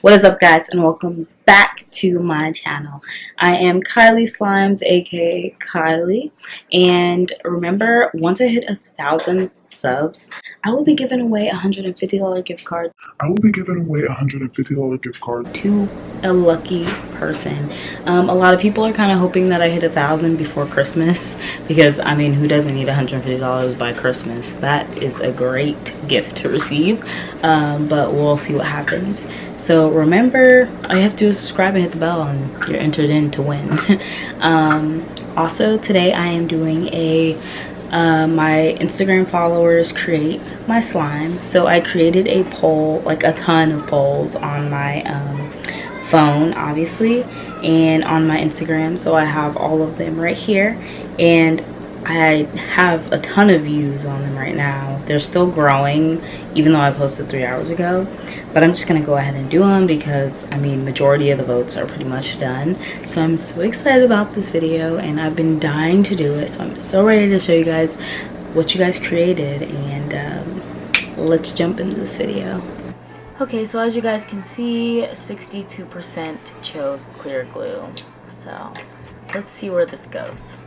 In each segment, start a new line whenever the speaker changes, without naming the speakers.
What is up, guys, and welcome back to my channel. I am Kylie Slimes, aka Kylie, and remember, once I hit 1,000 subs, I will be giving away a $150 gift card. To a lucky person. A lot of people are kind of hoping that I hit 1,000 before Christmas because, I mean, who doesn't need $150 by Christmas? That is a great gift to receive, but we'll see what happens. So remember, all you have to do is subscribe and hit the bell and you're entered in to win. Also, today I am doing a my Instagram followers create my slime. So I created a poll, like a ton of polls on my phone, obviously, and on my Instagram. So I have all of them right here, and I have a ton of views on them right now. They're still growing, even though I posted 3 hours ago. But I'm just gonna go ahead and do them because, I mean, majority of the votes are pretty much done. So I'm so excited about this video, and I've been dying to do it. So I'm so ready to show you guys what you guys created, and let's jump into this video. Okay, so as you guys can see, 62% chose clear glue. So let's see where this goes.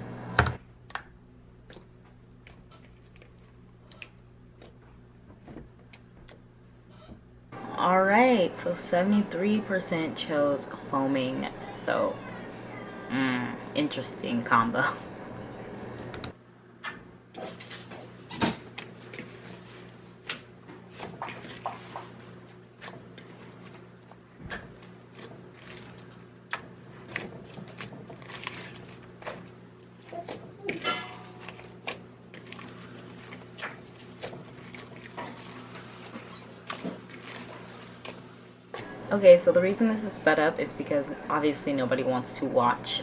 Alright, so 73% chose foaming soap. Interesting combo. Okay, so the reason this is sped up is because obviously nobody wants to watch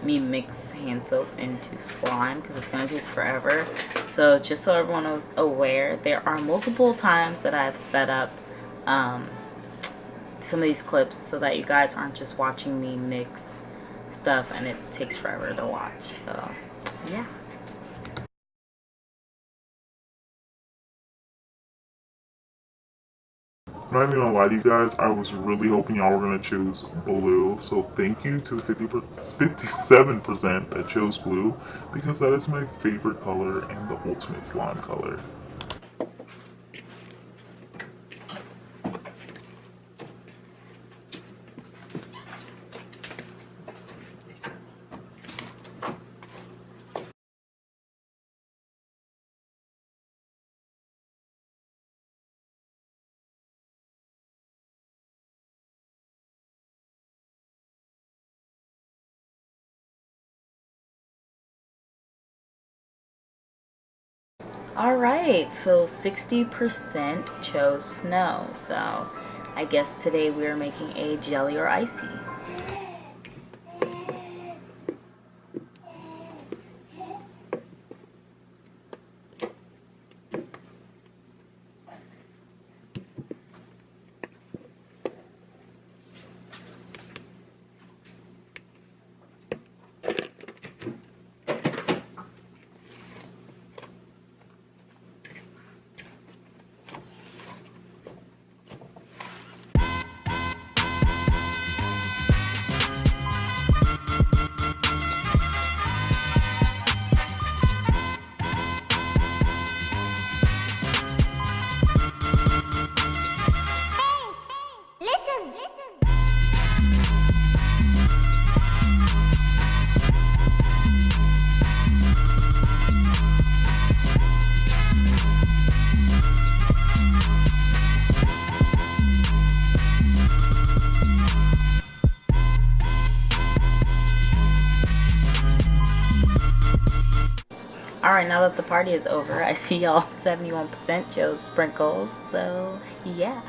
me mix hand soap into slime because it's going to take forever. So just so everyone is aware, there are multiple times that I've sped up some of these clips so that you guys aren't just watching me mix stuff and it takes forever to watch. So yeah.
I'm not even gonna lie to you guys, I was really hoping y'all were gonna choose blue, so thank you to the 57% that chose blue, because that is my favorite color and the ultimate slime color.
Alright, so 60% chose snow. So I guess today we are making a jelly or icy. Alright, now that the party is over, I see y'all 71% chose sprinkles, so yeah.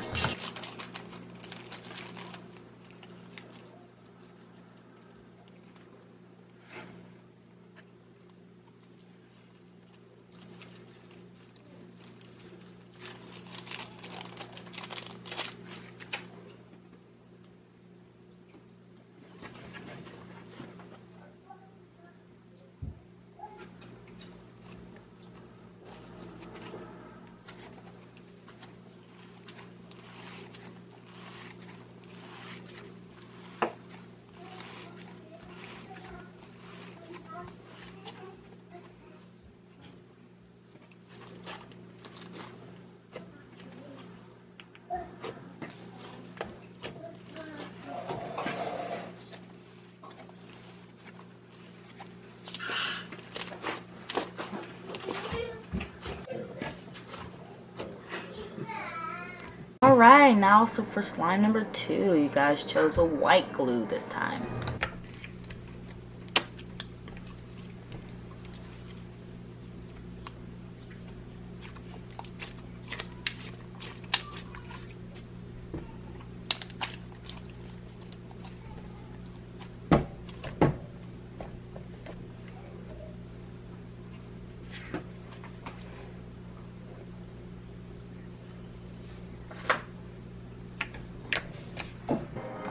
Alright, now so for slime number 2, you guys chose a white glue this time.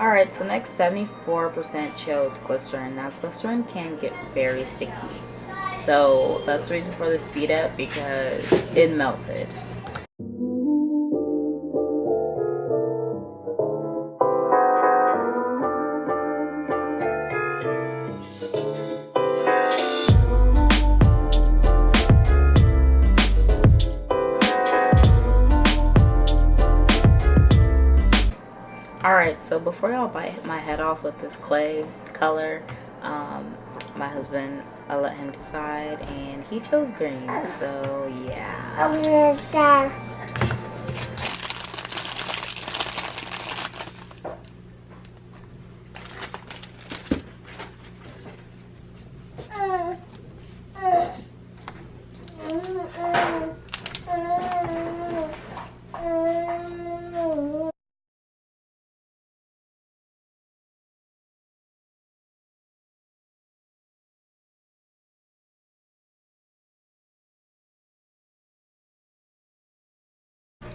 Alright, so next 74% chose glycerin. Now glycerin can get very sticky. So that's the reason for the speed up, because it melted. Alright, so before y'all bite my head off with this clay color, my husband, I let him decide, and he chose green, so yeah.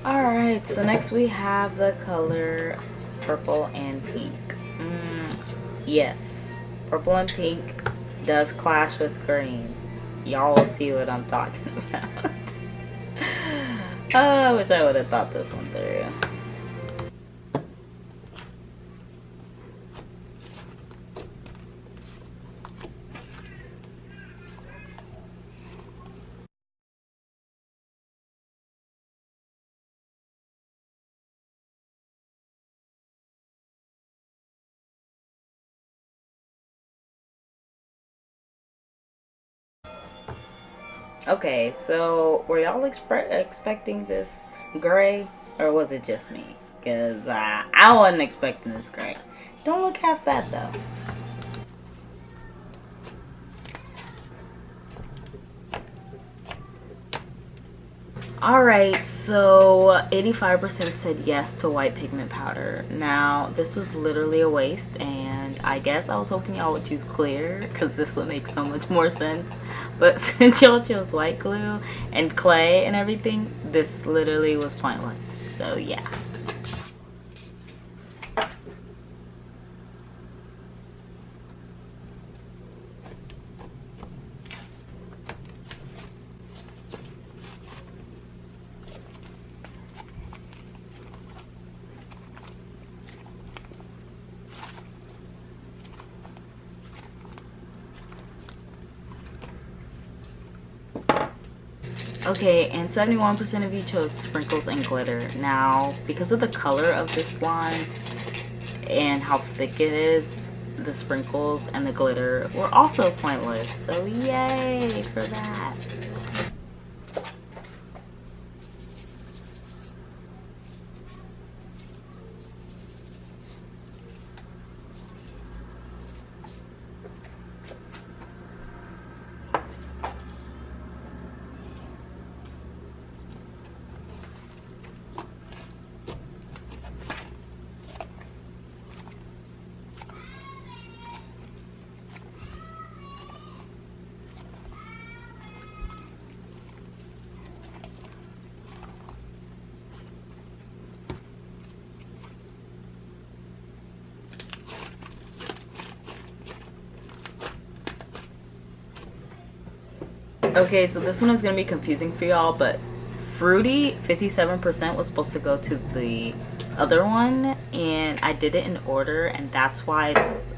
Alright, so next we have the color purple and pink. Yes, purple and pink does clash with green. Y'all will see what I'm talking about. Oh, I wish I would have thought this one through. Okay, so were y'all expecting this gray, or was it just me? Because I wasn't expecting this gray. Don't look half bad though. Alright, so 85% said yes to white pigment powder. Now, this was literally a waste, and I guess I was hoping y'all would choose clear, because this would make so much more sense. But since y'all chose white glue and clay and everything, this literally was pointless. So yeah. Okay, and 71% of you chose sprinkles and glitter. Now, because of the color of this slime and how thick it is, the sprinkles and the glitter were also pointless. So yay for that. Okay, so this one is going to be confusing for y'all, but fruity, 57% was supposed to go to the other one, and I did it in order, and that's why it's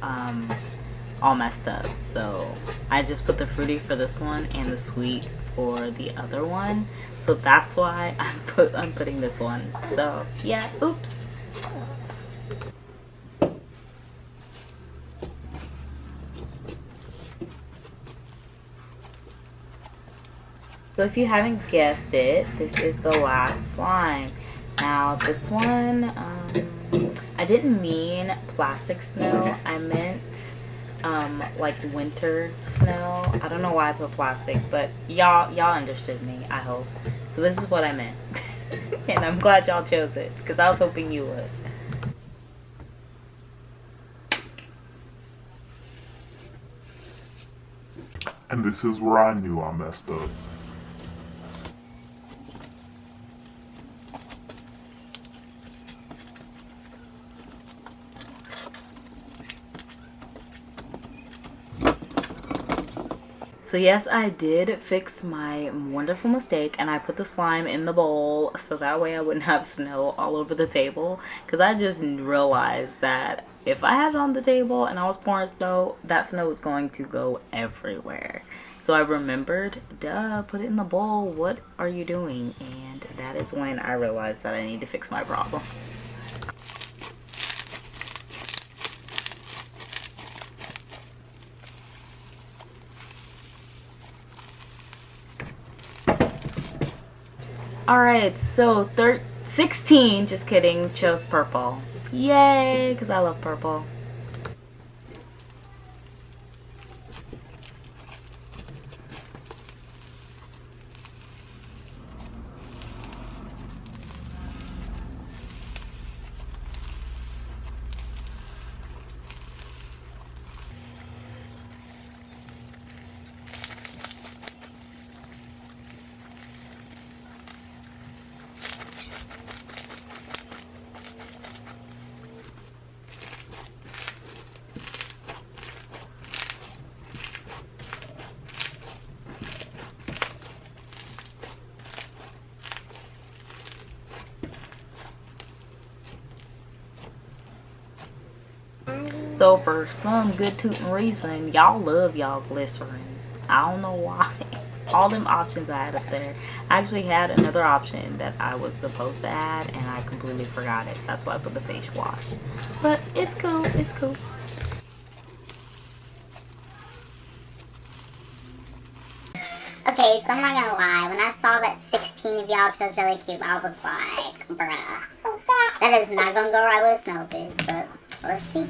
all messed up. So I just put the fruity for this one and the sweet for the other one. So that's why I'm putting this one. So yeah, oops. So if you haven't guessed it, this is the last slime. Now this one, I didn't mean plastic snow. I meant like winter snow. I don't know why I put plastic, but y'all understood me, I hope. So this is what I meant. And I'm glad y'all chose it because I was hoping you would.
And this is where I knew I messed up.
So yes, I did fix my wonderful mistake and I put the slime in the bowl so that way I wouldn't have snow all over the table, because I just realized that if I had it on the table and I was pouring snow, that snow was going to go everywhere. So I remembered, duh, put it in the bowl. What are you doing? And that is when I realized that I need to fix my problem. Alright, so 16, just kidding, chose purple. Yay, because I love purple. So for some good tootin' reason, y'all love y'all glycerin. I don't know why. All them options I had up there. I actually had another option that I was supposed to add and I completely forgot it. That's why I put the face wash. But it's cool, it's cool.
Okay, so I'm not gonna lie. When I saw that 16 of y'all chose Jelly Cube, I was like, bruh. That is not gonna go right with a snow fish, but let's see.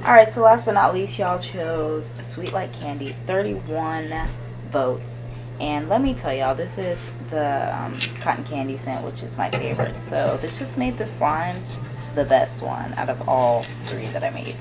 Alright, so last but not least, y'all chose Sweet Like Candy, 31 votes. And let me tell y'all, this is the cotton candy scent, which is my favorite. So this just made the slime the best one out of all three that I made.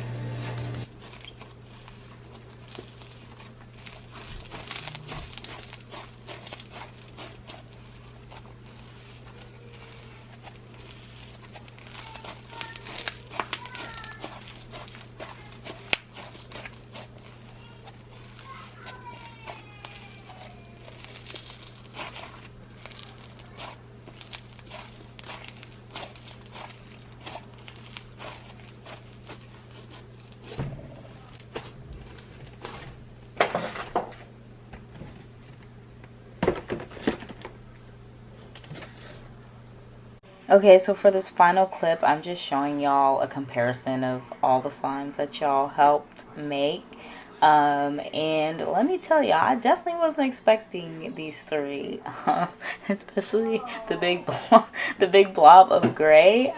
Okay, so for this final clip, I'm just showing y'all a comparison of all the slimes that y'all helped make. And let me tell y'all, I definitely wasn't expecting these three, especially the big blob of gray.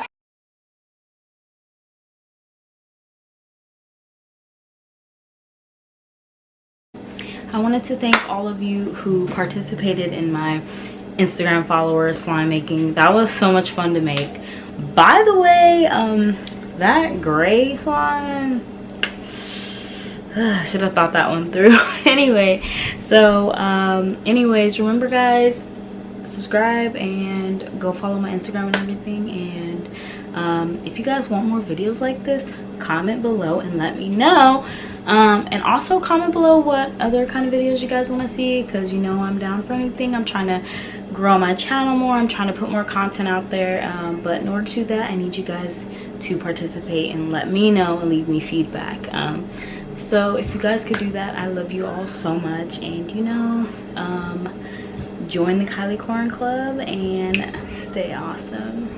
I wanted to thank all of you who participated in my Instagram follower slime making. That was so much fun to make. By the way, that gray slime, should have thought that one through. Anyway, so anyways, remember guys, subscribe and go follow my Instagram and everything. And if you guys want more videos like this, comment below and let me know. And also comment below what other kind of videos you guys want to see, because you know I'm down for anything. I'm trying to grow my channel more. I'm trying to put more content out there, but in order to do that, I need you guys to participate and let me know and leave me feedback. So if you guys could do that, I love you all so much. And you know, join the Kylie Corn Club and stay awesome.